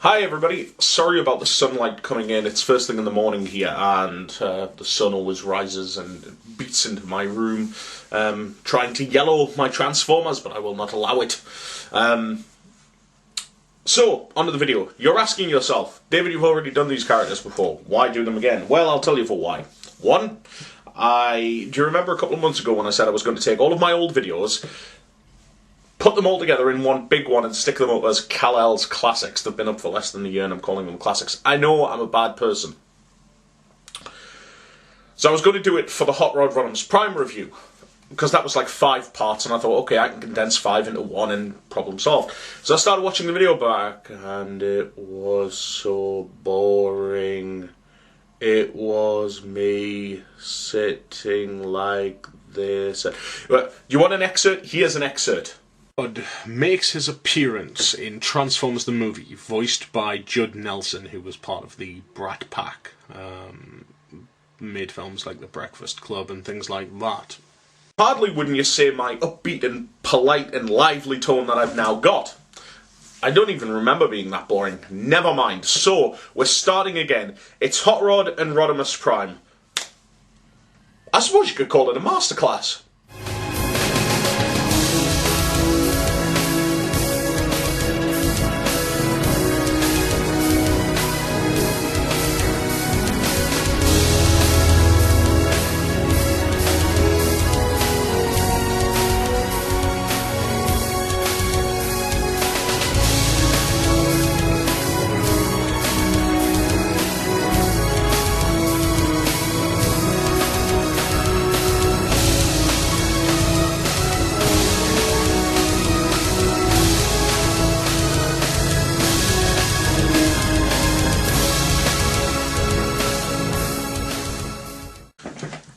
Hi everybody, sorry about the sunlight coming in. It's first thing in the morning here and the sun always rises and beats into my room trying to yellow my Transformers, but I will not allow it. So, onto the video. You're asking yourself, David, you've already done these characters before, why do them again? Well, I'll tell you for why. One, do you remember a couple of months ago when I said I was going to take all of my old videos, put them all together in one big one and stick them up as Kal-El's classics? They've been up for less than a year and I'm calling them classics. I know I'm a bad person. So I was going to do it for the HotRod Rodimus Prime review, because that was like 5 parts and I thought, okay, I can condense 5 into 1 and problem solved. So I started watching the video back and it was so boring. It was me sitting like this. Do you want an excerpt? Here's an excerpt. HotRod makes his appearance in Transformers the movie, voiced by Judd Nelson, who was part of the Brat Pack. Made films like The Breakfast Club and things like that. Hardly wouldn't you say my upbeat and polite and lively tone that I've now got. I don't even remember being that boring. Never mind. So, we're starting again. It's HotRod and Rodimus Prime. I suppose you could call it a masterclass.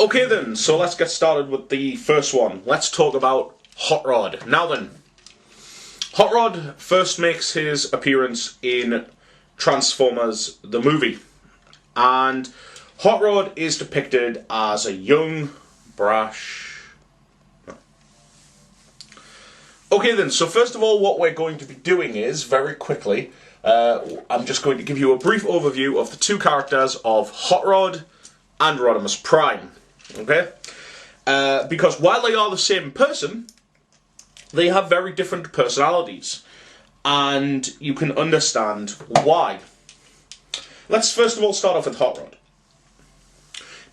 Okay then, so let's get started with the first one. Let's talk about HotRod. Now then, HotRod first makes his appearance in Transformers the movie. And HotRod is depicted as a young, brash... Okay then, so first of all what we're going to be doing is, very quickly, I'm just going to give you a brief overview of the two characters of HotRod and Rodimus Prime. Okay? Because while they are the same person, they have very different personalities. And you can understand why. Let's first of all start off with HotRod.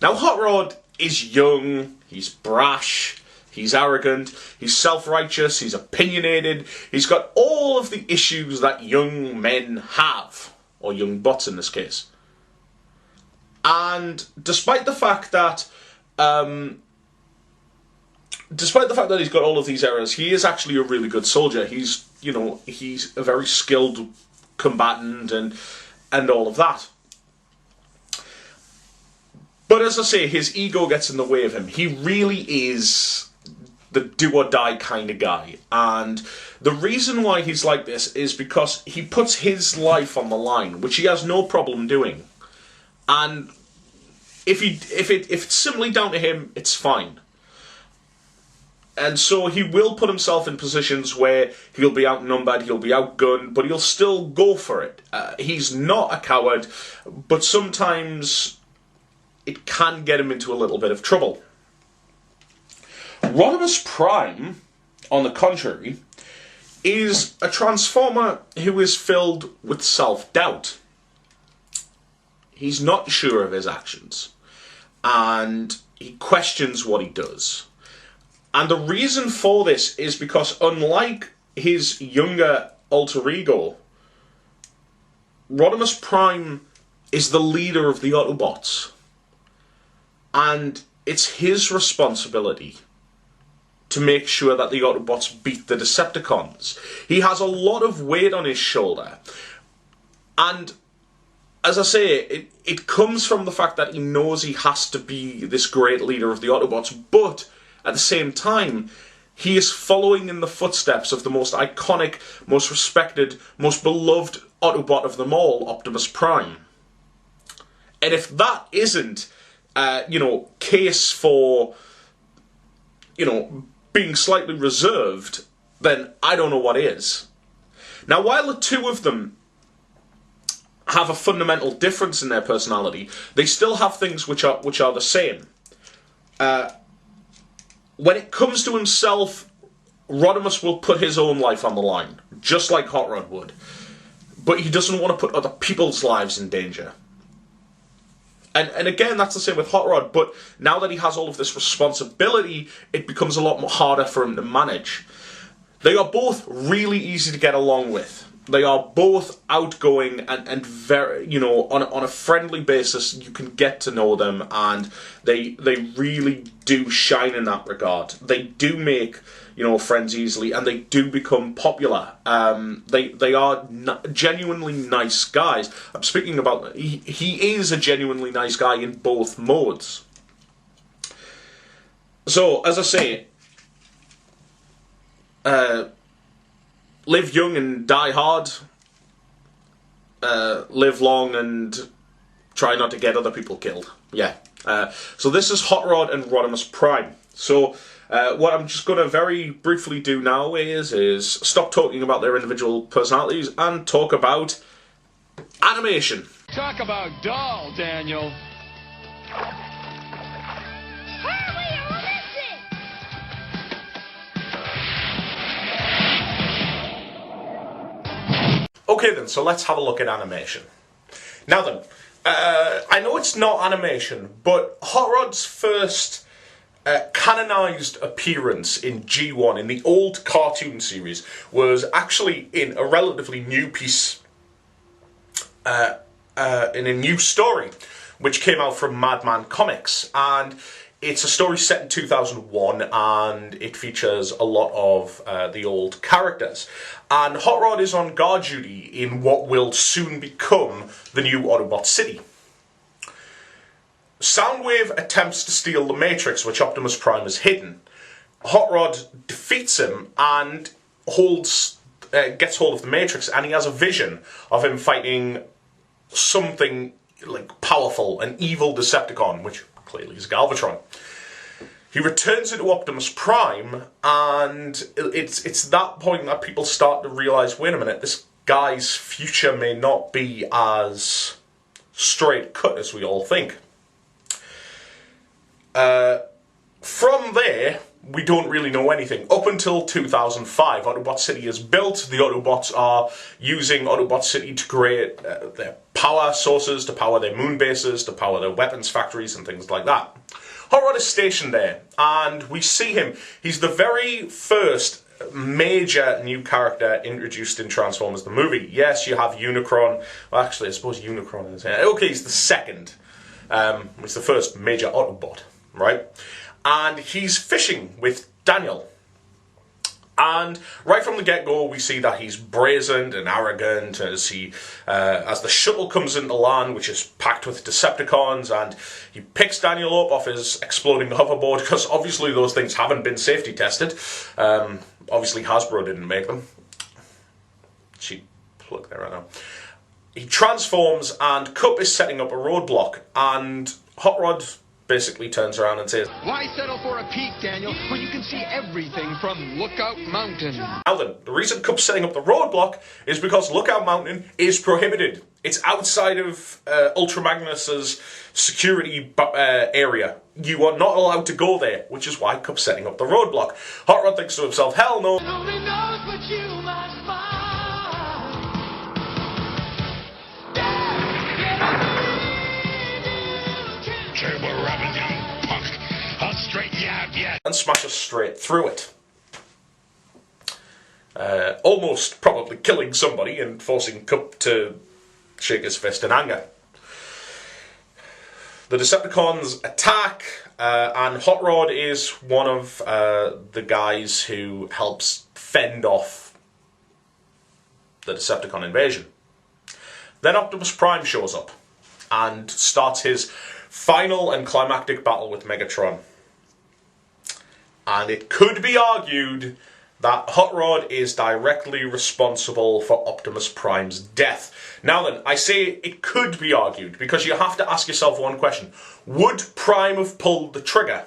Now, HotRod is young, he's brash, he's arrogant, he's self-righteous, he's opinionated, he's got all of the issues that young men have. Or young bots in this case. And despite the fact that he's got all of these errors, he is actually a really good soldier. He's a very skilled combatant and all of that. But as I say, his ego gets in the way of him. He really is the do-or-die kind of guy. And the reason why he's like this is because he puts his life on the line, which he has no problem doing. And if it's simply down to him, it's fine. And so he will put himself in positions where he'll be outnumbered, he'll be outgunned, but he'll still go for it. He's not a coward, but sometimes it can get him into a little bit of trouble. Rodimus Prime, on the contrary, is a Transformer who is filled with self-doubt. He's not sure of his actions. And he questions what he does. And the reason for this is because, unlike his younger alter ego, Rodimus Prime is the leader of the Autobots. And it's his responsibility to make sure that the Autobots beat the Decepticons. He has a lot of weight on his shoulder. And as I say, it comes from the fact that he knows he has to be this great leader of the Autobots, but at the same time, he is following in the footsteps of the most iconic, most respected, most beloved Autobot of them all, Optimus Prime. And if that isn't, case for, being slightly reserved, then I don't know what is. Now, while the two of them have a fundamental difference in their personality. They still have things which are the same. When it comes to himself, Rodimus will put his own life on the line, just like HotRod would. But he doesn't want to put other people's lives in danger. And again, that's the same with HotRod, but now that he has all of this responsibility, it becomes a lot more harder for him to manage. They are both really easy to get along with. They are both outgoing and very, you know, on a friendly basis, you can get to know them, and they really do shine in that regard. They do make, you know, friends easily, and they do become popular. They are genuinely nice guys. I'm speaking about, he is a genuinely nice guy in both modes. So, as I say, live young and die hard. Live long and try not to get other people killed. Yeah. So this is HotRod and Rodimus Prime. So what I'm just going to very briefly do now is stop talking about their individual personalities and talk about animation. Talk about dull, Daniel. Okay then, so let's have a look at animation. Now then, I know it's not animation, but HotRod's first canonised appearance in G1, in the old cartoon series, was actually in a relatively new piece, in a new story, which came out from Madman Comics, and it's a story set in 2001, and it features a lot of the old characters. And HotRod is on guard duty in what will soon become the new Autobot City. Soundwave attempts to steal the Matrix, which Optimus Prime has hidden. HotRod defeats him and gets hold of the Matrix, and he has a vision of him fighting something like powerful, an evil Decepticon, which clearly is Galvatron. He returns into Optimus Prime, and it's that point that people start to realise, wait a minute, this guy's future may not be as straight cut as we all think. From there, we don't really know anything. Up until 2005, Autobot City is built. The Autobots are using Autobot City to create their power sources, to power their moon bases, to power their weapons factories and things like that. HotRod is stationed there, and we see him. He's the very first major new character introduced in Transformers the movie. Yes, you have Unicron. Well, actually, I suppose Unicron is... Okay, he's the second. He's the first major Autobot, right? And he's fishing with Daniel. And right from the get-go, we see that he's brazen and arrogant as the shuttle comes into land, which is packed with Decepticons, and he picks Daniel up off his exploding hoverboard, because obviously those things haven't been safety tested. Obviously Hasbro didn't make them. Cheap plug there right now. He transforms, and Cup is setting up a roadblock, and HotRod basically turns around and says, "Why settle for a peak, Daniel, when you can see everything from Lookout Mountain?" Now then, the reason Cup's setting up the roadblock is because Lookout Mountain is prohibited. It's outside of Ultra Magnus's security area. You are not allowed to go there, which is why Cup's setting up the roadblock. HotRod thinks to himself, hell no. Nobody knows but you, my spy. And smashes straight through it. Almost probably killing somebody and forcing Cup to shake his fist in anger. The Decepticons attack, and HotRod is one of the guys who helps fend off the Decepticon invasion. Then Optimus Prime shows up and starts his final and climactic battle with Megatron. And it could be argued that HotRod is directly responsible for Optimus Prime's death. Now then, I say it could be argued, because you have to ask yourself one question. Would Prime have pulled the trigger?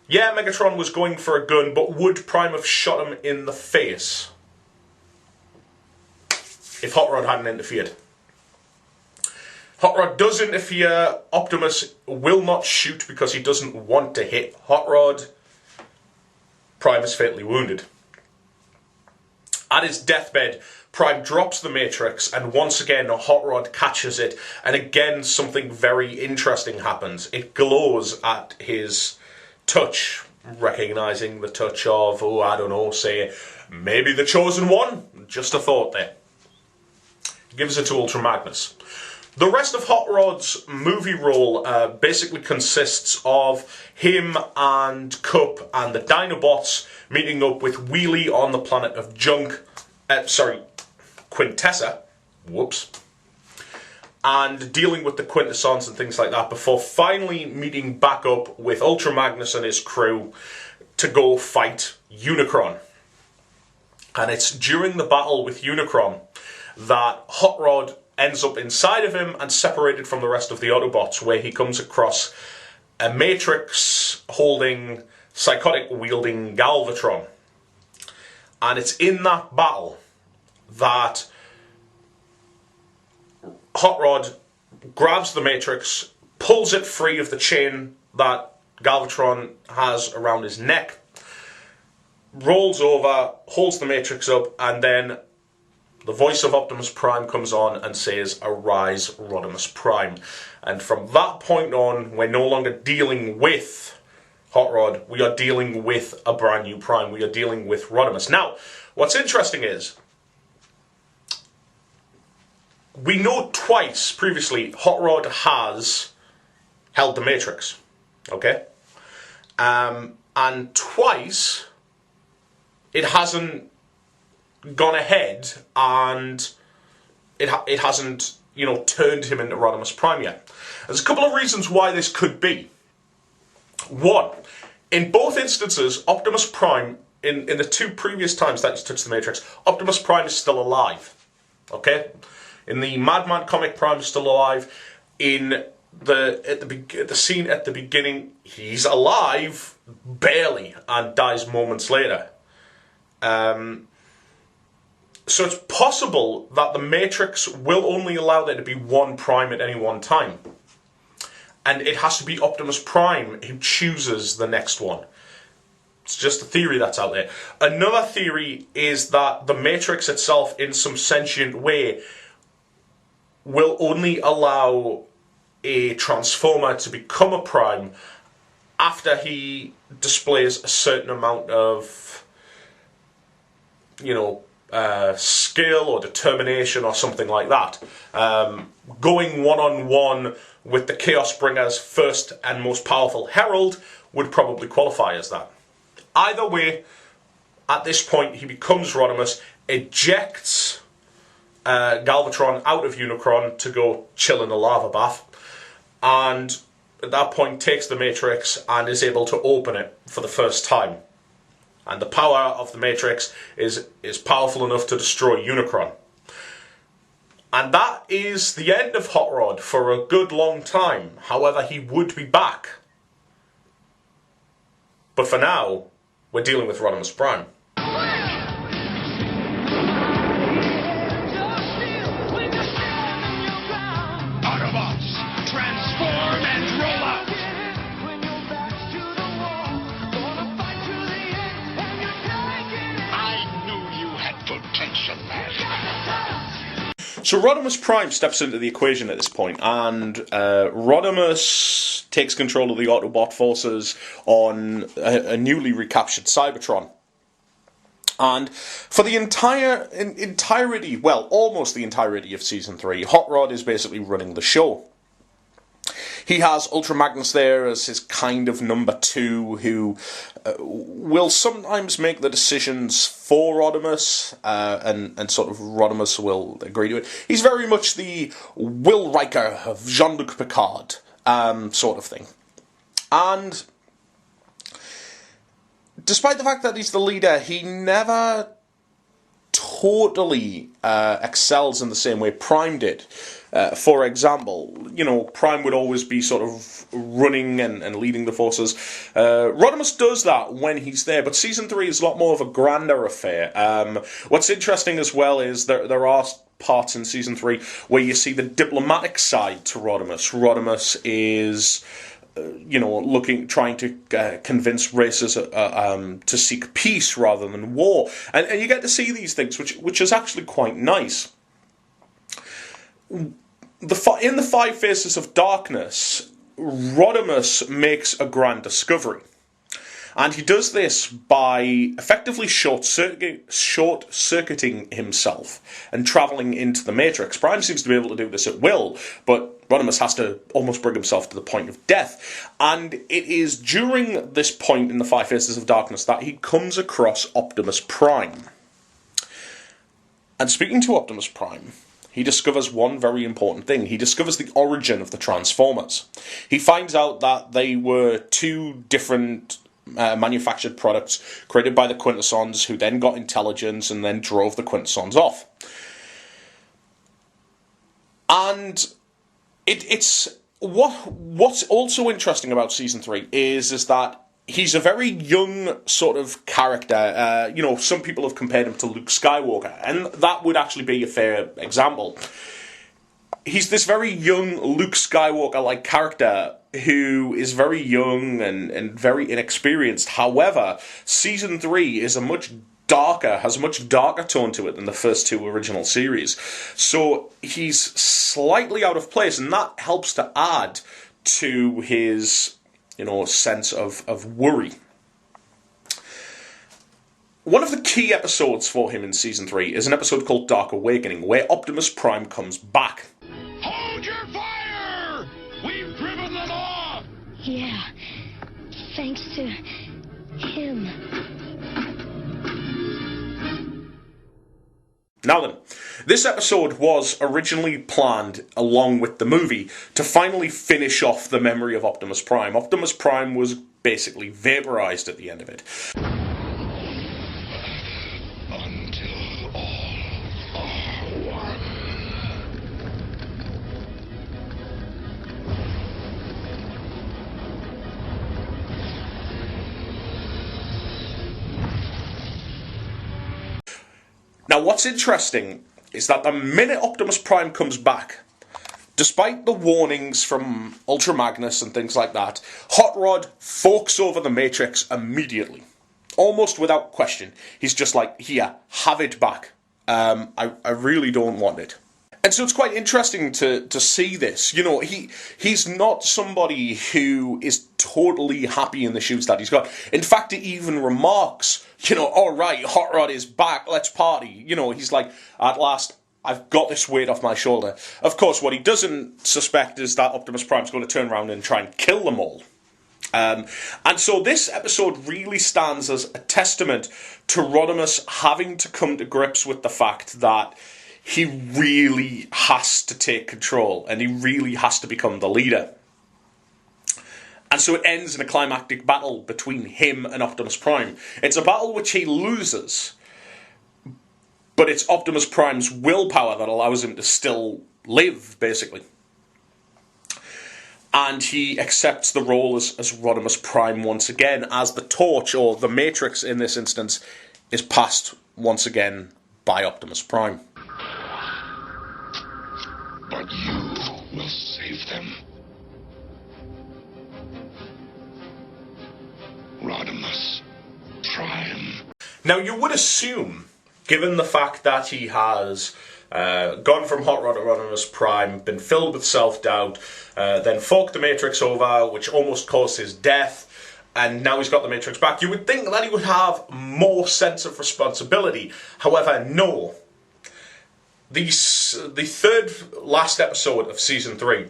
Yeah, Megatron was going for a gun, but would Prime have shot him in the face? if HotRod hadn't interfered. HotRod does interfere. Optimus will not shoot because he doesn't want to hit HotRod. Prime is fatally wounded. At his deathbed, Prime drops the Matrix, and once again, HotRod catches it, and again, something very interesting happens. It glows at his touch, recognizing the touch of, oh, I don't know, say, maybe the Chosen One? Just a thought there. He gives it to Ultra Magnus. The rest of HotRod's movie role basically consists of him and Cup and the Dinobots meeting up with Wheelie on the planet of Quintessa, and dealing with the Quintessons and things like that before finally meeting back up with Ultra Magnus and his crew to go fight Unicron. And it's during the battle with Unicron that HotRod ends up inside of him and separated from the rest of the Autobots, where he comes across a Matrix holding, psychotic wielding Galvatron. And it's in that battle that HotRod grabs the Matrix, pulls it free of the chain that Galvatron has around his neck, rolls over, holds the Matrix up, and then the voice of Optimus Prime comes on and says, "Arise, Rodimus Prime." And from that point on, we're no longer dealing with HotRod, we are dealing with a brand new Prime. We are dealing with Rodimus. Now, what's interesting is, we know twice previously HotRod has held the Matrix, okay? And twice it hasn't gone ahead and it hasn't, you know, turned him into Rodimus Prime yet. There's a couple of reasons why this could be. One, in both instances, Optimus Prime, in the two previous times that he's touched the Matrix, Optimus Prime is still alive, okay? In the Madman comic, Prime is still alive. In the scene at the beginning, he's alive, barely, and dies moments later. So it's possible that the Matrix will only allow there to be one Prime at any one time. And it has to be Optimus Prime who chooses the next one. It's just a theory that's out there. Another theory is that the Matrix itself, in some sentient way, will only allow a Transformer to become a Prime after he displays a certain amount of, you know, skill or determination or something like that. Going one-on-one with the Chaos Bringer's first and most powerful Herald would probably qualify as that. Either way, at this point he becomes Rodimus, ejects Galvatron out of Unicron to go chill in a lava bath, and at that point takes the Matrix and is able to open it for the first time. And the power of the Matrix is powerful enough to destroy Unicron. And that is the end of HotRod for a good long time. However, he would be back. But for now, we're dealing with Rodimus Prime. Autobots, transform and roll out! I knew you had potential, man. So Rodimus Prime steps into the equation at this point, and Rodimus takes control of the Autobot forces on a newly recaptured Cybertron. And for the entirety, well, almost the entirety of Season 3, HotRod is basically running the show. He has Ultra Magnus there as his kind of number two, who will sometimes make the decisions for Rodimus, and sort of Rodimus will agree to it. He's very much the Will Riker of Jean-Luc Picard, sort of thing. And despite the fact that he's the leader, he never totally excels in the same way Prime did. For example, you know, Prime would always be sort of running and leading the forces. Rodimus does that when he's there, but Season 3 is a lot more of a grander affair. What's interesting as well is there are parts in Season 3 where you see the diplomatic side to Rodimus. Rodimus is, trying to convince races to seek peace rather than war. And you get to see these things, which is actually quite nice. In the 5 Faces of Darkness, Rodimus makes a grand discovery. And he does this by effectively short-circuiting himself and travelling into the Matrix. Prime seems to be able to do this at will, but Rodimus has to almost bring himself to the point of death. And it is during this point in the 5 Faces of Darkness that he comes across Optimus Prime. And speaking to Optimus Prime, he discovers one very important thing. He discovers the origin of the Transformers. He finds out that they were 2 different manufactured products created by the Quintessons, who then got intelligence and then drove the Quintessons off. And it's what's also interesting about Season 3 is that he's a very young sort of character. Some people have compared him to Luke Skywalker, and that would actually be a fair example. He's this very young Luke Skywalker-like character who is very young and very inexperienced. However, Season 3 is has a much darker tone to it than the first 2 original series. So he's slightly out of place, and that helps to add to his, sense of worry. One of the key episodes for him in Season 3 is an episode called Dark Awakening, where Optimus Prime comes back. Hold your fire! We've driven them off! Yeah, thanks to him. Now then, this episode was originally planned, along with the movie, to finally finish off the memory of Optimus Prime. Optimus Prime was basically vaporized at the end of it. Until all are one. Now, what's interesting is that the minute Optimus Prime comes back, despite the warnings from Ultra Magnus and things like that, HotRod forks over the Matrix immediately. Almost without question. He's just like, here, have it back. I really don't want it. And so it's quite interesting to see this. He's not somebody who is totally happy in the shoes that he's got. In fact, he even remarks, all right, HotRod is back, let's party. He's like, at last, I've got this weight off my shoulder. Of course, what he doesn't suspect is that Optimus Prime's going to turn around and try and kill them all. And so this episode really stands as a testament to Rodimus having to come to grips with the fact that he really has to take control and he really has to become the leader. And so it ends in a climactic battle between him and Optimus Prime. It's a battle which he loses, but it's Optimus Prime's willpower that allows him to still live, basically. And he accepts the role as Rodimus Prime once again, as the torch, or the Matrix in this instance, is passed once again by Optimus Prime. But you will save them. Rodimus Prime. Now, you would assume, given the fact that he has gone from HotRod to Rodimus Prime, been filled with self-doubt, then forked the Matrix over, which almost caused his death, and now he's got the Matrix back, you would think that he would have more sense of responsibility. However, no. The third last episode of Season 3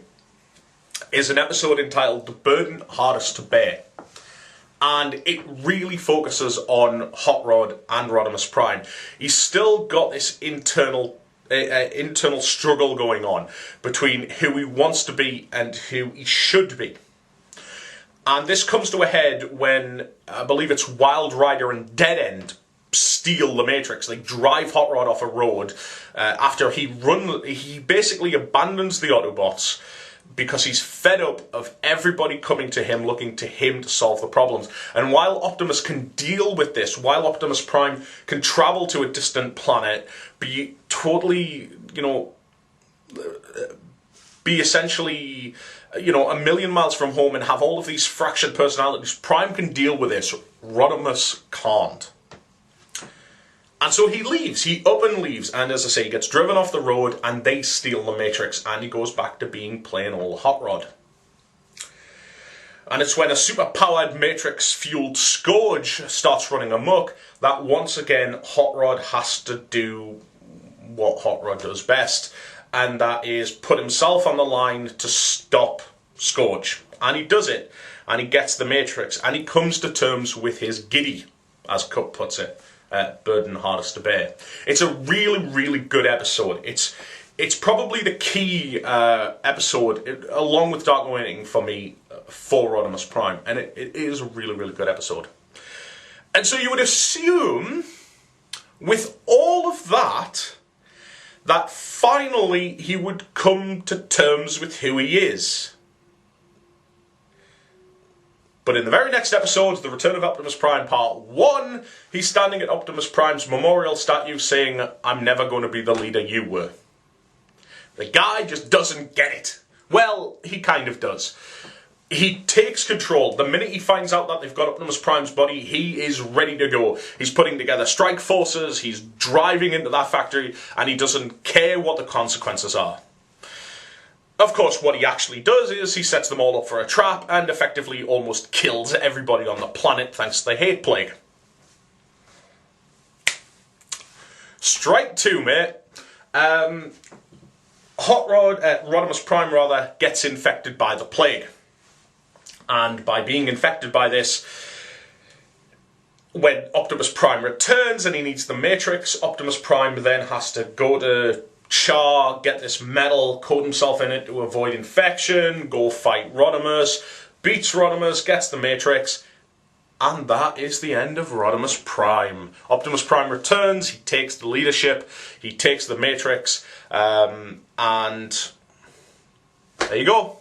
is an episode entitled The Burden Hardest to Bear. And it really focuses on HotRod and Rodimus Prime. He's still got this internal struggle going on between who he wants to be and who he should be. And this comes to a head when, I believe it's Wild Rider and Dead-End steal the Matrix. They drive HotRod off a road after he basically abandons the Autobots. because he's fed up of everybody coming to him, looking to him to solve the problems. And while Optimus can deal with this, while Optimus Prime can travel to a distant planet, be totally, be essentially, a million miles from home and have all of these fractured personalities, Prime can deal with this. Rodimus can't. And so he leaves, he up and leaves, and as I say, he gets driven off the road, and they steal the Matrix, and he goes back to being plain old HotRod. And it's when a super-powered Matrix-fueled Scourge starts running amok that once again HotRod has to do what HotRod does best, and that is put himself on the line to stop Scourge. And he does it, and he gets the Matrix, and he comes to terms with his giddy, as Cup puts it. Burden hardest to bear. It's a really, really good episode. It's probably the key episode, along with Dark Awakening for me, for Rodimus Prime, and it is a really, really good episode. And so you would assume, with all of that, that finally he would come to terms with who he is. But in the very next episode, The Return of Optimus Prime Part 1, he's standing at Optimus Prime's memorial statue saying, "I'm never going to be the leader you were." The guy just doesn't get it. Well, he kind of does. He takes control. The minute he finds out that they've got Optimus Prime's body, he is ready to go. He's putting together strike forces, he's driving into that factory, and he doesn't care what the consequences are. Of course, what he actually does is he sets them all up for a trap and effectively almost kills everybody on the planet thanks to the hate plague. Strike 2, mate. Rodimus Prime, rather, gets infected by the plague. And by being infected by this, when Optimus Prime returns and he needs the Matrix, Optimus Prime then has to go to Char, get this metal, coat himself in it to avoid infection, go fight Rodimus, beats Rodimus, gets the Matrix, and that is the end of Rodimus Prime. Optimus Prime returns, he takes the leadership, he takes the Matrix, and there you go.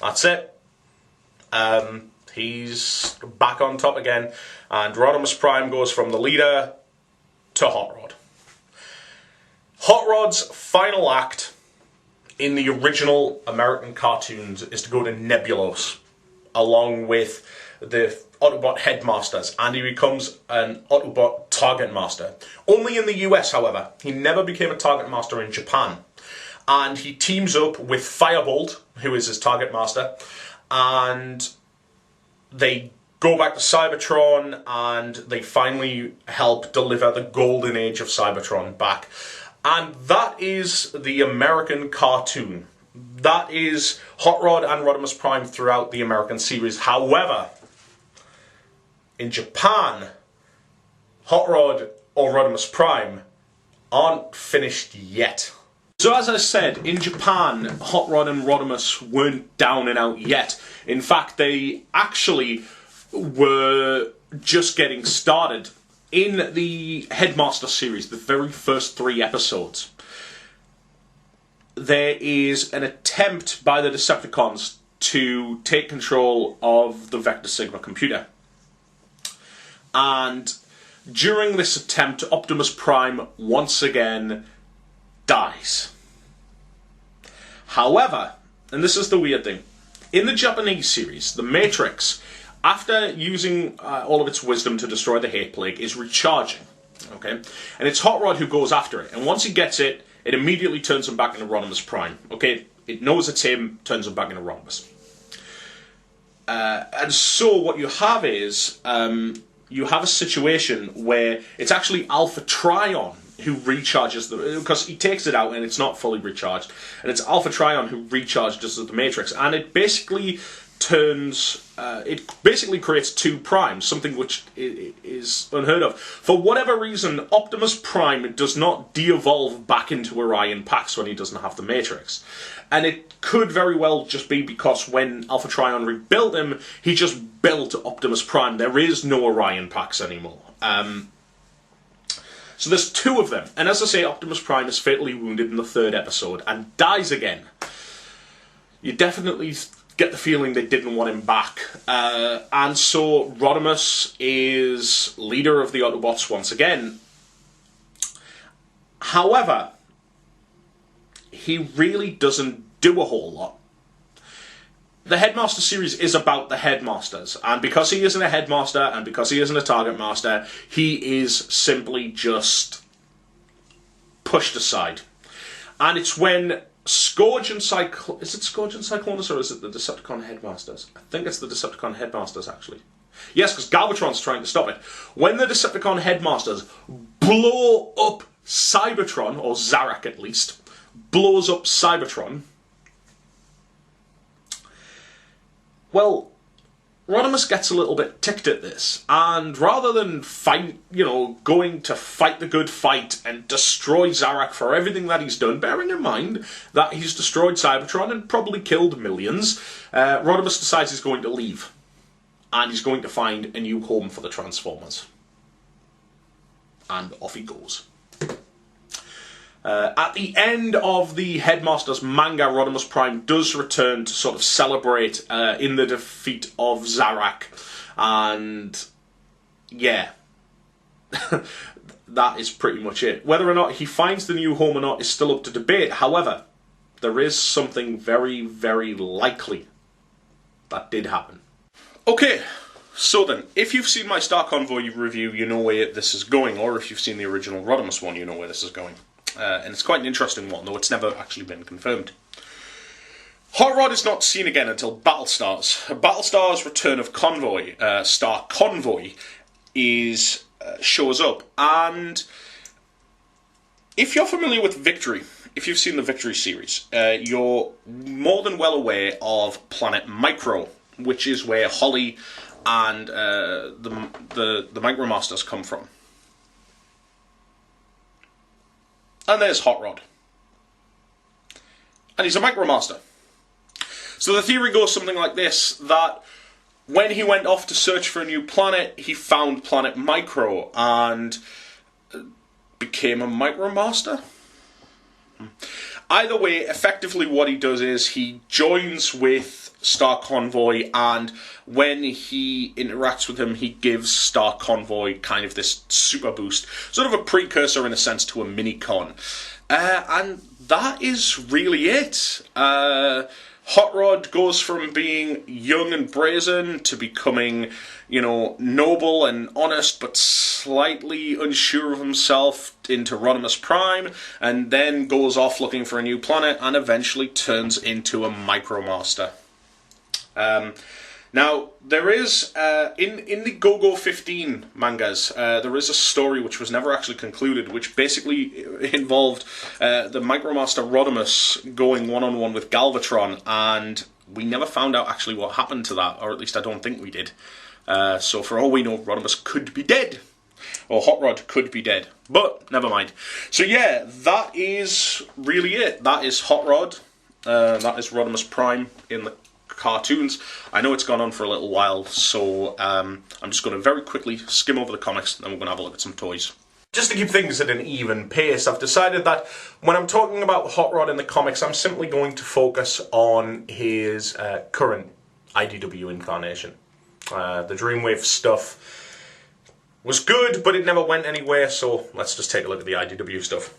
That's it. He's back on top again, and Rodimus Prime goes from the leader to HotRod. HotRod's final act in the original American cartoons is to go to Nebulos, along with the Autobot headmasters, and he becomes an Autobot target master. Only in the US, however. He never became a target master in Japan. And he teams up with Firebolt, who is his target master, and they go back to Cybertron, and they finally help deliver the golden age of Cybertron back. And that is the American cartoon. That is HotRod and Rodimus Prime throughout the American series. However, in Japan, HotRod or Rodimus Prime aren't finished yet. So as I said, in Japan, HotRod and Rodimus weren't down and out yet. In fact, they actually were just getting started. In the Headmaster series, the very first 3 episodes, there is an attempt by the Decepticons to take control of the Vector Sigma computer. And during this attempt, Optimus Prime once again dies. However, and this is the weird thing, in the Japanese series, the Matrix, after using all of its wisdom to destroy the hate plague, is recharging, okay? And it's HotRod who goes after it, and once he gets it, it immediately turns him back into Rodimus Prime, okay? It knows it's him, turns him back into Rodimus. And so what you have is, you have a situation where it's actually Alpha Trion who recharges the, because he takes it out and it's not fully recharged, and it's Alpha Trion who recharges the Matrix, and it basically creates 2 primes, something which is unheard of. For whatever reason, Optimus Prime does not de-evolve back into Orion Pax when he doesn't have the Matrix. And it could very well just be because when Alpha Trion rebuilt him, he just built Optimus Prime. There is no Orion Pax anymore. So there's 2 of them. And as I say, Optimus Prime is fatally wounded in the 3rd episode and dies again. you definitely get the feeling they didn't want him back. And so Rodimus is leader of the Autobots once again. However, he really doesn't do a whole lot. The Headmaster series is about the Headmasters, and because he isn't a Headmaster and because he isn't a Target Master, he is simply just pushed aside. And it's when Scourge and Is it Scourge and Cyclonus, or is it the Decepticon Headmasters? I think it's the Decepticon Headmasters, actually. Yes, because Galvatron's trying to stop it. When the Decepticon Headmasters blow up Cybertron, or Zarak at least, blows up Cybertron, well, Rodimus gets a little bit ticked at this, and rather than going to fight the good fight and destroy Zarak for everything that he's done, bearing in mind that he's destroyed Cybertron and probably killed millions, Rodimus decides he's going to leave, and he's going to find a new home for the Transformers. And off he goes. At the end of the Headmasters manga, Rodimus Prime does return to sort of celebrate in the defeat of Zarak. And yeah, that is pretty much it. Whether or not he finds the new home or not is still up to debate. However, there is something very, very likely that did happen. Okay, so then, if you've seen my Star Convoy review, you know where this is going. Or if you've seen the original Rodimus one, you know where this is going. And it's quite an interesting one, though it's never actually been confirmed. HotRod is not seen again until Battlestars. Battlestars' Return of Convoy, Star Convoy, shows up. And if you're familiar with Victory, if you've seen the Victory series, you're more than well aware of Planet Micro, which is where Holly and the Micromasters come from. And there's HotRod. And he's a Micromaster. So the theory goes something like this, that when he went off to search for a new planet, he found Planet Micro and became a Micromaster? Either way, effectively what he does is he joins with Star Convoy, and when he interacts with him, he gives Star Convoy kind of this super boost, sort of a precursor in a sense to a mini-con. And that is really it. HotRod goes from being young and brazen to becoming, noble and honest, but slightly unsure of himself into Rodimus Prime, and then goes off looking for a new planet and eventually turns into a Micromaster. Now, there is, in the Go-Go 15 mangas, there is a story which was never actually concluded, which basically involved the Micromaster Rodimus going one-on-one with Galvatron, and we never found out actually what happened to that, or at least I don't think we did. So for all we know, Rodimus could be dead. Or HotRod could be dead. But, never mind. So yeah, that is really it. That is HotRod. That is Rodimus Prime in the cartoons. I know it's gone on for a little while, so I'm just going to very quickly skim over the comics, and then we're going to have a look at some toys. Just to keep things at an even pace, I've decided that when I'm talking about HotRod in the comics, I'm simply going to focus on his current IDW incarnation. The Dreamwave stuff was good, but it never went anywhere, so let's just take a look at the IDW stuff.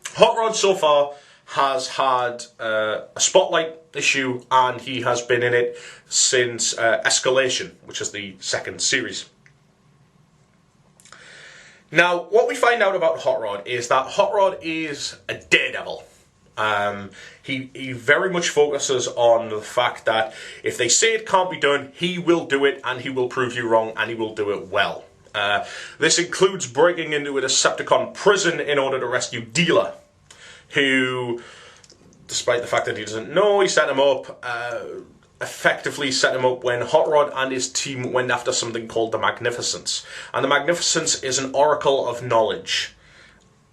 HotRod so far has had a Spotlight issue, and he has been in it since Escalation, which is the second series. Now, what we find out about HotRod is that HotRod is a daredevil. He very much focuses on the fact that if they say it can't be done, he will do it, and he will prove you wrong, and he will do it well. This includes breaking into a Decepticon prison in order to rescue Dealer, who, despite the fact that he doesn't know, he set him up, effectively set him up when HotRod and his team went after something called the Magnificence. And the Magnificence is an oracle of knowledge,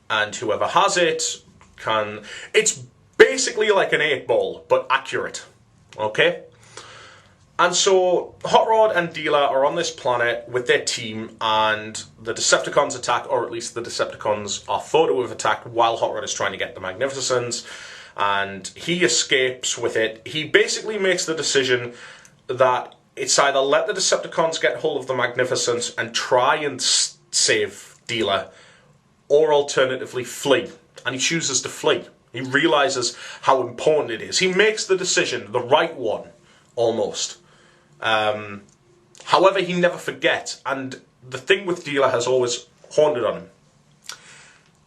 and whoever has it can... It's basically like an 8-ball, but accurate, okay? And so Hot Rod and Dealer are on this planet with their team, and the Decepticons attack, or at least the Decepticons are thought to have attacked while Hot Rod is trying to get the Magnificence, and he escapes with it. He basically makes the decision that it's either let the Decepticons get hold of the Magnificence and try and save Dealer, or alternatively flee. And he chooses to flee. He realizes how important it is. He makes the decision, the right one, almost. However, he never forgets, and the thing with Dealer has always haunted on him.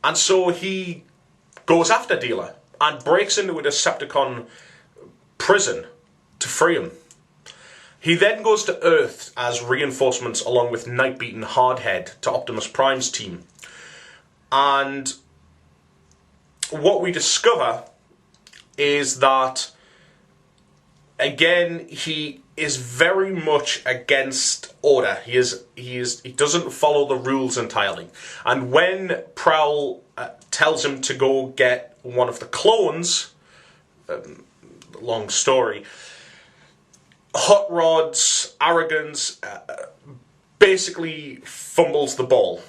And so he goes after Dealer and breaks into a Decepticon prison to free him. He then goes to Earth as reinforcements along with Nightbeat and Hardhead to Optimus Prime's team. And what we discover is that, again, he is very much against order. He doesn't follow the rules entirely. And when Prowl tells him to go get one of the clones, long story, Hot Rod's arrogance basically fumbles the ball.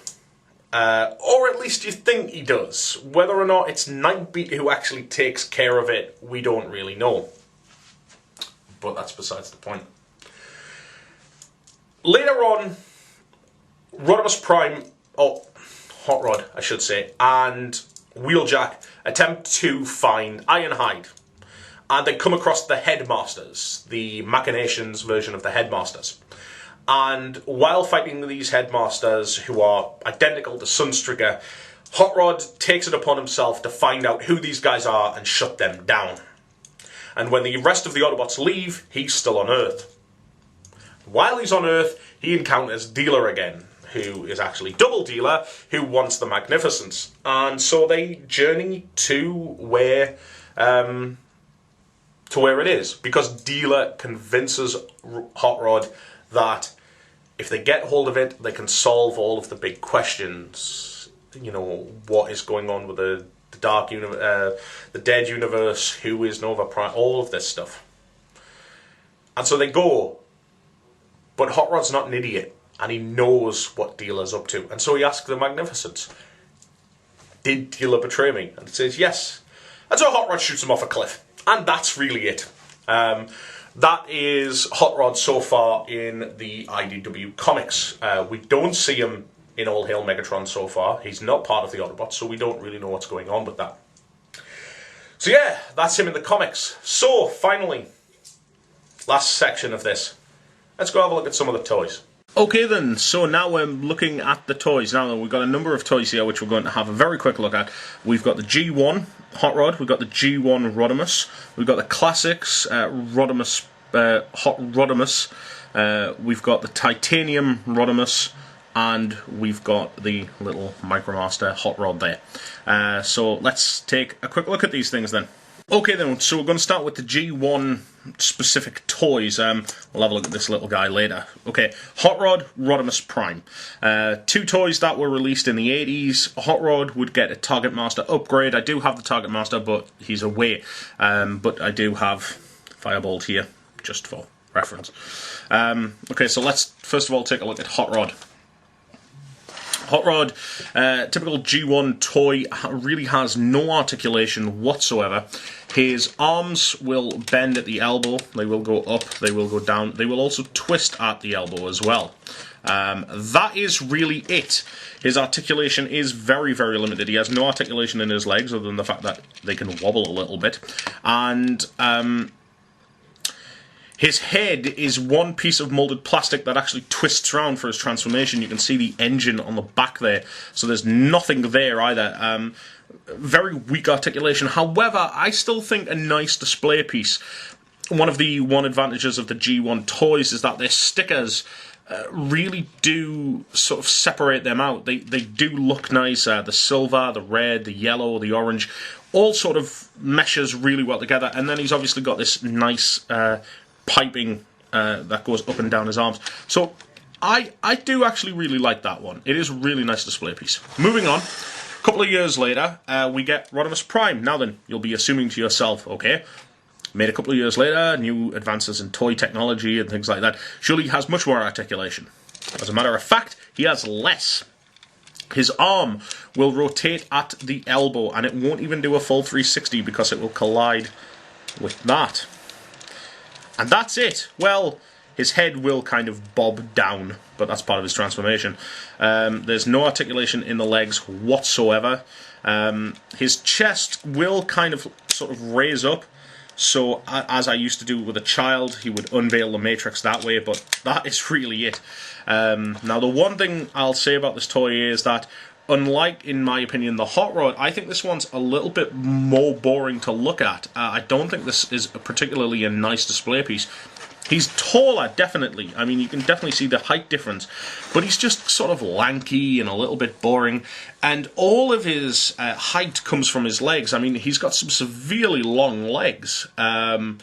Or at least you think he does. Whether or not it's Nightbeat who actually takes care of it, we don't really know. But that's besides the point. Later on, Rodimus Prime, Hot Rod, I should say, and Wheeljack attempt to find Ironhide. And they come across the Headmasters, the Machinations version of the Headmasters. And while fighting these Headmasters, who are identical to Sunstreaker, Hot Rod takes it upon himself to find out who these guys are and shut them down. And when the rest of the Autobots leave, he's still on Earth. While he's on Earth, he encounters Dealer again, who is actually Double Dealer, who wants the Magnificence. And so they journey to where it is, because Dealer convinces Hot Rod that if they get hold of it, they can solve all of the big questions. You know, what is going on with the Dark Universe, the Dead Universe, who is Nova Prime, all of this stuff. And so they go, but Hot Rod's not an idiot, and he knows what Dealer's up to. And so he asks the Magnificence, did Dealer betray me? And it says yes. And so Hot Rod shoots him off a cliff. And that's really it. That is Hot Rod so far in the IDW Comics. We don't see him in All Hail Megatron so far. He's not part of the Autobots, so we don't really know what's going on with that. So yeah, that's him in the comics. So, finally, last section of this. Let's go have a look at some of the toys. Okay then, so now we're looking at the toys. Now we've got a number of toys here which we're going to have a very quick look at. We've got the G1 Hot Rod, we've got the G1 Rodimus, we've got the classics Rodimus, Hot Rodimus, we've got the Titanium Rodimus, and we've got the little Micromaster Hot Rod there. So let's take a quick look at these things then. Okay then, so we're going to start with the G1 specific toys. We'll have a look at this little guy later. Okay, Hot Rod, Rodimus Prime. Two toys that were released in the 80s. Hot Rod would get a Target Master upgrade. I do have the Target Master, but he's away. But I do have Firebolt here, just for reference. Okay, so let's first of all take a look at Hot Rod. Hot Rod, typical G1 toy, really has no articulation whatsoever. His arms will bend at the elbow, they will go up, they will go down, they will also twist at the elbow as well. That is really it. His articulation is very, very limited. He has no articulation in his legs other than the fact that they can wobble a little bit. And his head is one piece of moulded plastic that actually twists around for his transformation. You can see the engine on the back there, so there's nothing there either. Very weak articulation. However, I still think a nice display piece. One of the advantages of the G1 toys is that their stickers really do sort of separate them out. They do look nice. The silver, the red, the yellow, the orange, all sort of meshes really well together. And then he's obviously got this nice piping that goes up and down his arms. So I do actually really like that one. It is a really nice display piece. Moving on, a couple of years later, we get Rodimus Prime. Now then, you'll be assuming to yourself, okay, made a couple of years later, new advances in toy technology and things like that, surely has much more articulation. As a matter of fact, he has less. His arm will rotate at the elbow, and it won't even do a full 360 because it will collide with that. And that's it. Well, his head will kind of bob down, but that's part of his transformation. There's no articulation in the legs whatsoever. His chest will kind of sort of raise up. So, as I used to do with a child, he would unveil the matrix that way, but that is really it. Now, the one thing I'll say about this toy is that, unlike, in my opinion, the HotRod, I think this one's a little bit more boring to look at. I don't think this is particularly a nice display piece. He's taller, definitely. I mean, you can definitely see the height difference. But he's just sort of lanky and a little bit boring. And all of his height comes from his legs. I mean, he's got some severely long legs. And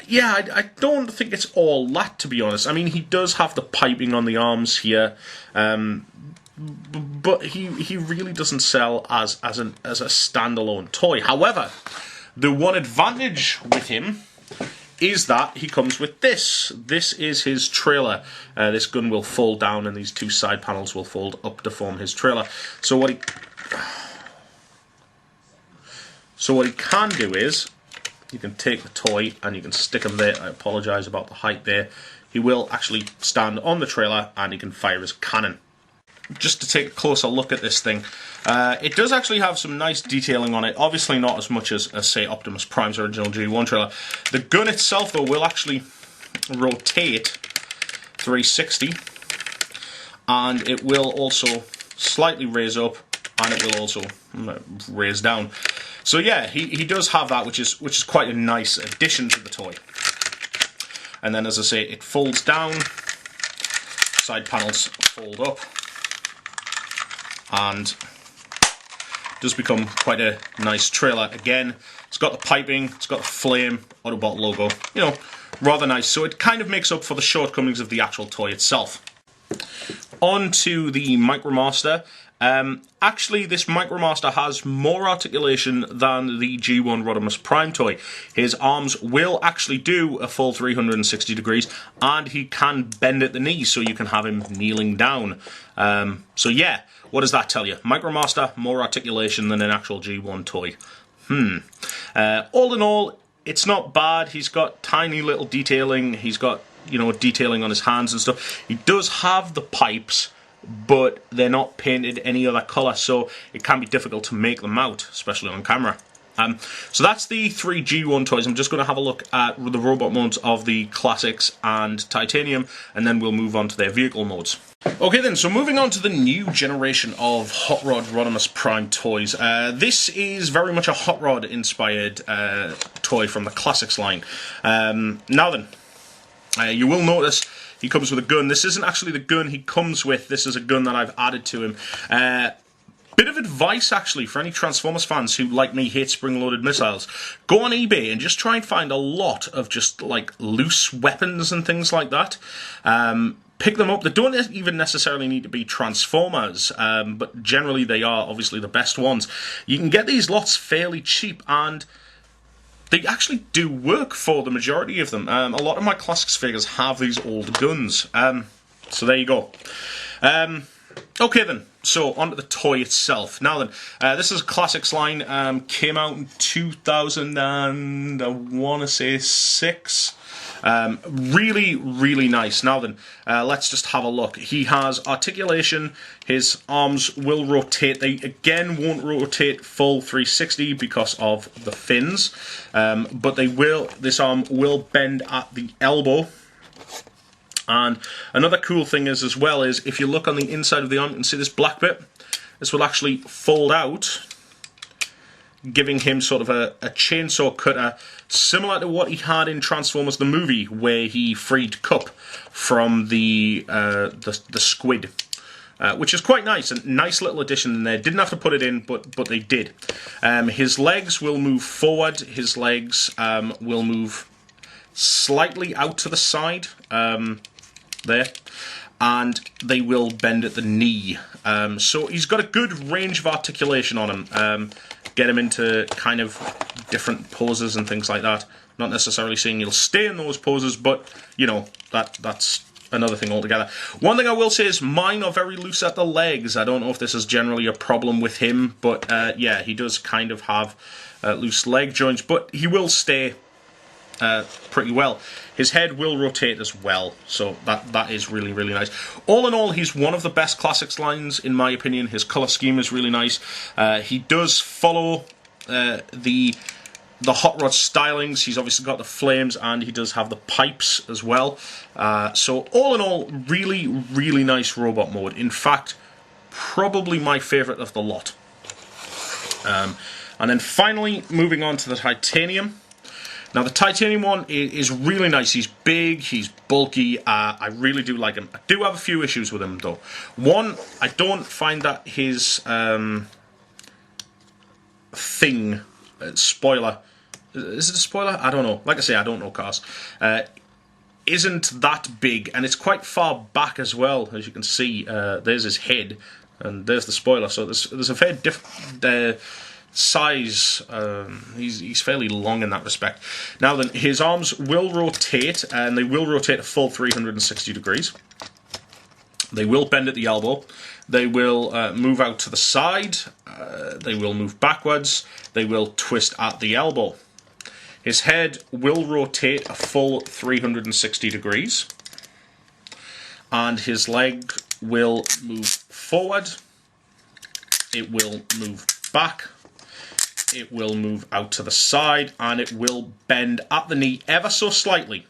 yeah, I don't think it's all that, to be honest. I mean, he does have the piping on the arms here. But he really doesn't sell as a standalone toy. However, the one advantage with him is that he comes with this. This is his trailer. This gun will fold down and these two side panels will fold up to form his trailer. So what he can do is, you can take the toy and you can stick him there. I apologise about the height there. He will actually stand on the trailer and he can fire his cannon. Just to take a closer look at this thing, it does actually have some nice detailing on it. Obviously not as much as say, Optimus Prime's original G1 trailer. The gun itself, though, will actually rotate 360, and it will also slightly raise up, and it will also raise down. So yeah, he does have that, which is quite a nice addition to the toy. And then, as I say, it folds down, side panels fold up, and does become quite a nice trailer. Again, it's got the piping, it's got the flame, Autobot logo, you know, rather nice. So it kind of makes up for the shortcomings of the actual toy itself. On to the Micromaster. Actually, this Micromaster has more articulation than the G1 Rodimus Prime toy. His arms will actually do a full 360 degrees, and he can bend at the knees, so you can have him kneeling down. So yeah, what does that tell you? Micromaster, more articulation than an actual G1 toy. All in all, it's not bad. He's got tiny little detailing. He's got, you know, detailing on his hands and stuff. He does have the pipes, but they're not painted any other colour, so it can be difficult to make them out, especially on camera. So that's the three G1 toys. I'm just going to have a look at the robot modes of the Classics and Titanium, and then we'll move on to their vehicle modes. Okay then, so moving on to the new generation of HotRod Rodimus Prime toys. This is very much a HotRod inspired toy from the Classics line. Now then, you will notice he comes with a gun. This isn't actually the gun he comes with. This is a gun that I've added to him. Bit of advice, actually, for any Transformers fans who, like me, hate spring-loaded missiles. Go on eBay and just try and find a lot of just, like, loose weapons and things like that. Pick them up. They don't even necessarily need to be Transformers, but generally they are, obviously, the best ones. You can get these lots fairly cheap, and they actually do work for the majority of them. A lot of my Classics figures have these old guns. So there you go. Okay then, so onto the toy itself. Now then, this is a Classics line, came out in 2006. Really, really nice. Now then, let's just have a look. He has articulation, his arms will rotate. They again won't rotate full 360 because of the fins, but they will. This arm will bend at the elbow. And another cool thing is, as well, is if you look on the inside of the arm, you can see this black bit. This will actually fold out, giving him sort of a chainsaw cutter, similar to what he had in Transformers the movie, where he freed Kup from the squid, which is quite nice. A nice little addition in there. Didn't have to put it in, but they did. His legs will move forward. His legs will move slightly out to the side. There, and they will bend at the knee. So he's got a good range of articulation on him. get him into kind of different poses and things like that. Not necessarily saying he'll stay in those poses, but, you know, that's another thing altogether. One thing I will say is mine are very loose at the legs. I don't know if this is generally a problem with him, but yeah, he does kind of have loose leg joints, but he will stay pretty well. His head will rotate as well, so that is really, really nice. All in all, he's one of the best Classics lines, in my opinion. His colour scheme is really nice. He does follow the Hot Rod stylings. He's obviously got the flames, and he does have the pipes as well. So all in all, really, really nice robot mode. In fact, probably my favourite of the lot. And then finally, moving on to the titanium. Now, the titanium one is really nice. He's big, he's bulky. I really do like him. I do have a few issues with him, though. One, I don't find that his spoiler... Is it a spoiler? I don't know. Like I say, I don't know cars. Isn't that big, and it's quite far back as well, as you can see. There's his head, and there's the spoiler. So there's a fair different size. He's fairly long in that respect. Now then, his arms will rotate, and they will rotate a full 360 degrees. They will bend at the elbow. They will move out to the side. They will move backwards. They will twist at the elbow. His head will rotate a full 360 degrees. And his leg will move forward. It will move back. It will move out to the side. And it will bend at the knee ever so slightly.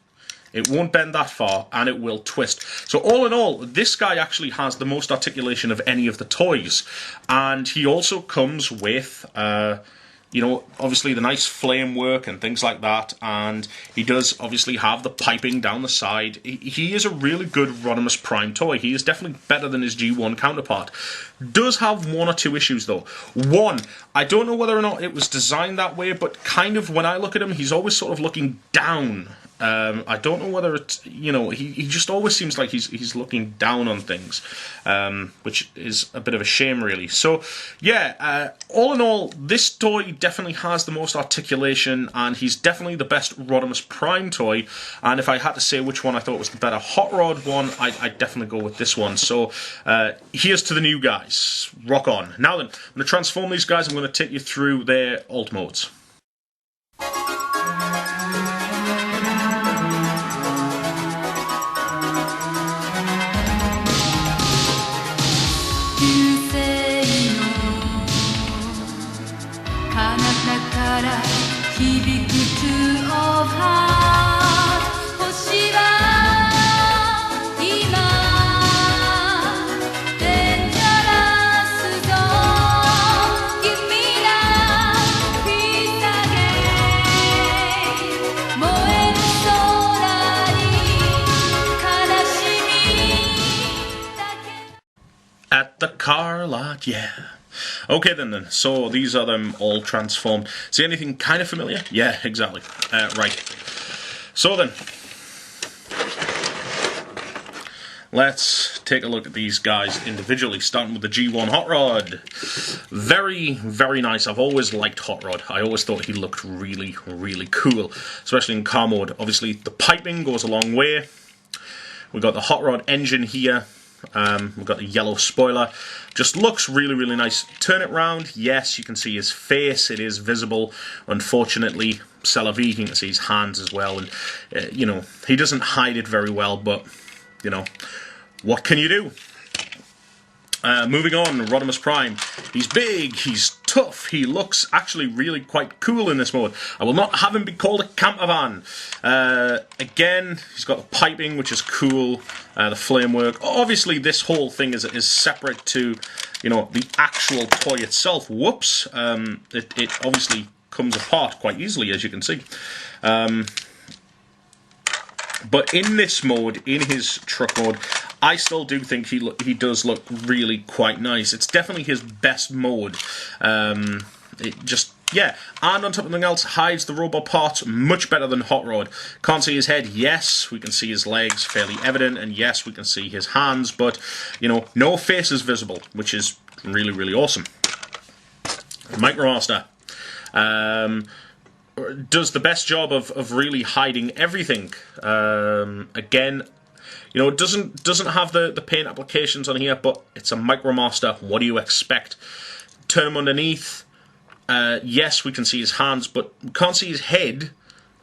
It won't bend that far, and it will twist. So all in all, this guy actually has the most articulation of any of the toys. And he also comes with, you know, obviously the nice flame work and things like that. And he does obviously have the piping down the side. He is a really good Rodimus Prime toy. He is definitely better than his G1 counterpart. Does have one or two issues, though. One, I don't know whether or not it was designed that way, but kind of when I look at him, he's always sort of looking down. I don't know whether it's, you know, he just always seems like he's looking down on things, which is a bit of a shame, really. So, yeah, all in all, this toy definitely has the most articulation, and he's definitely the best Rodimus Prime toy. And if I had to say which one I thought was the better Hot Rod one, I'd definitely go with this one. So, here's to the new guys. Rock on. Now then, I'm going to transform these guys. I'm going to take you through their alt modes. At the car lot, yeah. Okay then, so these are them all transformed. See anything kind of familiar? Yeah, exactly. Right. So then, let's take a look at these guys individually, starting with the G1 Hot Rod. Very, very nice. I've always liked Hot Rod. I always thought he looked really, really cool, especially in car mode. Obviously, the piping goes a long way. We've got the Hot Rod engine here. We've got the yellow spoiler. Just looks really, really nice. Turn it round. Yes, you can see his face. It is visible. Unfortunately, c'est la vie, you can see his hands as well. And, you know, he doesn't hide it very well, but, you know, what can you do? Moving on, Rodimus Prime. He's big, he's tough, he looks actually really quite cool in this mode. I will not have him be called a camper van. Again, he's got the piping, which is cool, the flame work. Obviously, this whole thing is separate to, you know, the actual toy itself. Whoops. It obviously comes apart quite easily, as you can see. But in this mode, in his truck mode, I still do think he does look really quite nice. It's definitely his best mode. It just, yeah. And on top of everything else, hides the robot parts much better than Hot Rod. Can't see his head, yes. We can see his legs, fairly evident. And yes, we can see his hands. But, you know, no face is visible, which is really, really awesome. MicroMaster. Does the best job of really hiding everything. Again, you know, it doesn't have the paint applications on here, but it's a MicroMaster. What do you expect? Turn him underneath. Yes, we can see his hands, but we can't see his head,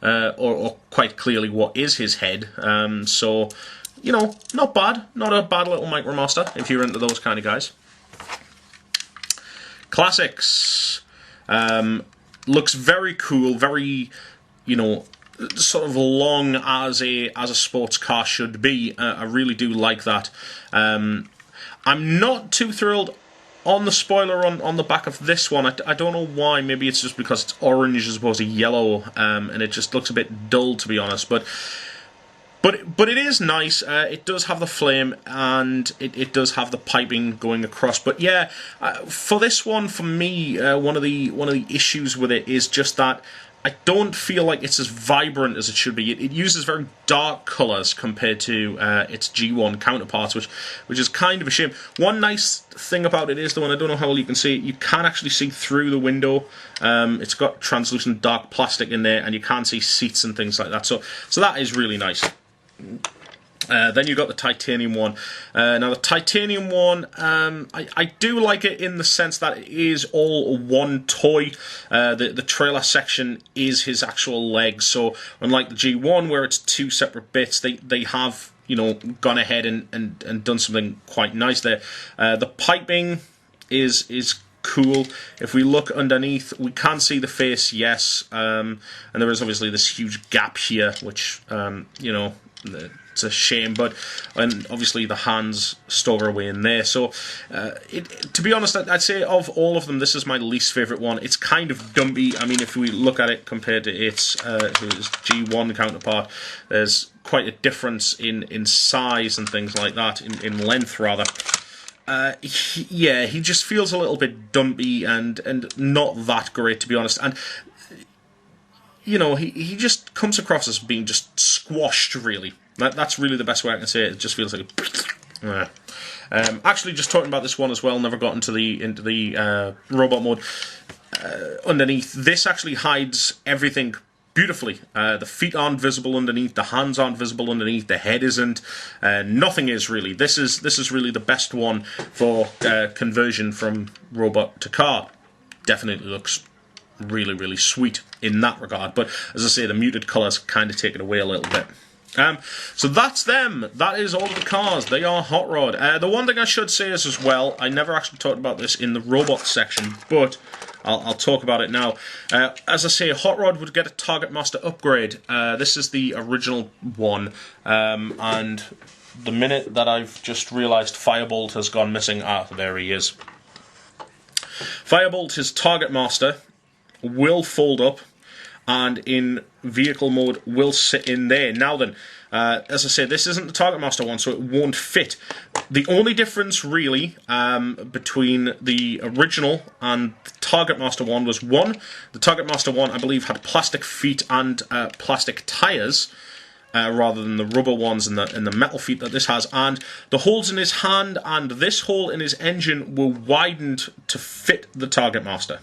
or quite clearly what is his head. So, you know, not bad. Not a bad little MicroMaster if you're into those kind of guys. Classics. Looks very cool, very, you know, sort of long as a sports car should be. I really do like that. I'm not too thrilled on the spoiler on the back of this one. I don't know why. Maybe it's just because it's orange as opposed to yellow, and it just looks a bit dull, to be honest. But it is nice. It does have the flame, and it does have the piping going across. But yeah, for this one, for me, one of the issues with it is just that I don't feel like it's as vibrant as it should be. It uses very dark colours compared to its G1 counterparts, which is kind of a shame. One nice thing about it is, though, and I don't know how well you can see it, you can actually see through the window. It's got translucent dark plastic in there, and you can see seats and things like that. So that is really nice. Then you've got the titanium one. Now the titanium one, I do like it in the sense that it is all one toy. The trailer section is his actual legs, so unlike the G1 where it's two separate bits, they have, you know, gone ahead and done something quite nice there. The piping is cool. If we look underneath, we can see the face, yes, and there is obviously this huge gap here, which, you know, it's a shame, and obviously the hands store away in there. So, to be honest, I'd say of all of them, this is my least favourite one. It's kind of dumpy. I mean, if we look at it compared to its G1 counterpart, there's quite a difference in size and things like that, in length rather. He just feels a little bit dumpy and not that great, to be honest. And you know, he just comes across as being just squashed, really. That's really the best way I can say it. It just feels like actually, just talking about this one as well, never got into the robot mode. Underneath, this actually hides everything beautifully. The feet aren't visible underneath, the hands aren't visible underneath, the head isn't, nothing is really. This is really the best one for conversion from robot to car. Definitely looks really, really sweet in that regard. But as I say, the muted colours kind of take it away a little bit. So that's them. That is all of the cars. They are Hot Rod. The one thing I should say is as well, I never actually talked about this in the robot section, but I'll talk about it now. As I say, Hot Rod would get a Target Master upgrade. This is the original one, and the minute that I've just realised Firebolt has gone missing, there he is. Firebolt, his Target Master, will fold up, and in vehicle mode will sit in there. Now then, as I said, this isn't the Target Master one, so it won't fit. The only difference really between the original and the Target Master one was, one, the Target Master one I believe had plastic feet and plastic tyres, rather than the rubber ones and the metal feet that this has, and the holes in his hand and this hole in his engine were widened to fit the Target Master.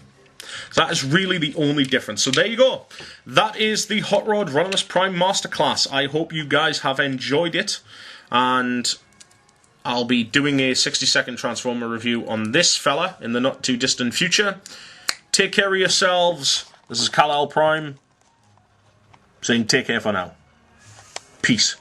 So that is really the only difference. So there you go. That is the Hot Rod Rodimus Prime Masterclass. I hope you guys have enjoyed it, and I'll be doing a 60-second Transformer review on this fella in the not too distant future. Take care of yourselves. This is Kal-El Prime saying take care for now. Peace.